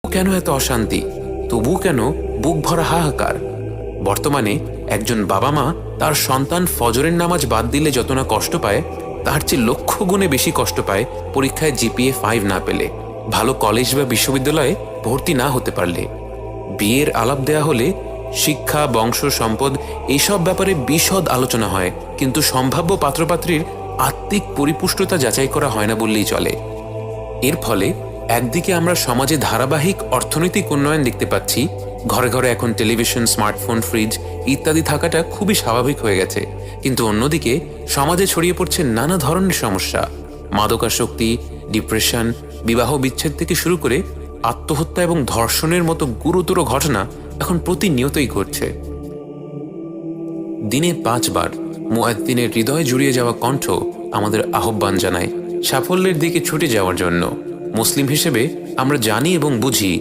কেন এত অশান্তি, তবু কেন বুক ভরা হাহাকার? বর্তমানে একজন বাবা মা তার সন্তান ফজরের নামাজ বাদ দিলে যত না কষ্ট পায়, তার চেয়ে লক্ষ গুণে বেশি কষ্ট পায় পরীক্ষায় জিপিএ 5 না পেলে, ভালো কলেজ বা বিশ্ববিদ্যালয়ে ভর্তি না হতে পারলে। বিয়ের আলাপ দেয়া হলে শিক্ষা, বংশ, সম্পদ এইসব ব্যাপারে বিশদ আলোচনা হয়, কিন্তু সম্ভাব্য পাত্রপাত্রীর আত্মিক পরিপুষ্টতা যাচাই করা হয় না বললেই চলে। এর ফলে একদিকে আমরা সমাজে ধারাবাহিক অর্থনৈতিক উন্নয়ন দেখতে পাচ্ছি, ঘরে ঘরে এখন টেলিভিশন, স্মার্টফোন, ফ্রিজ ইত্যাদি থাকাটা খুবই স্বাভাবিক হয়ে গেছে, কিন্তু অন্যদিকে সমাজে ছড়িয়ে পড়ছে নানা ধরনের সমস্যা, মাদকাসক্তি, ডিপ্রেশন, বিবাহ বিচ্ছেদ থেকে শুরু করে আত্মহত্যা এবং ধর্ষণের মতো গুরুতর ঘটনা এখন প্রতিনিয়তই ঘটছে। দিনে 5 বার মুয়াজ্জিনের হৃদয় জুড়িয়ে যাওয়া কণ্ঠ আমাদের আহ্বান জানায় সাফল্যের দিকে ছুটে যাওয়ার জন্য। মুসলিম হিসেবে আমরা জানি এবং বুঝি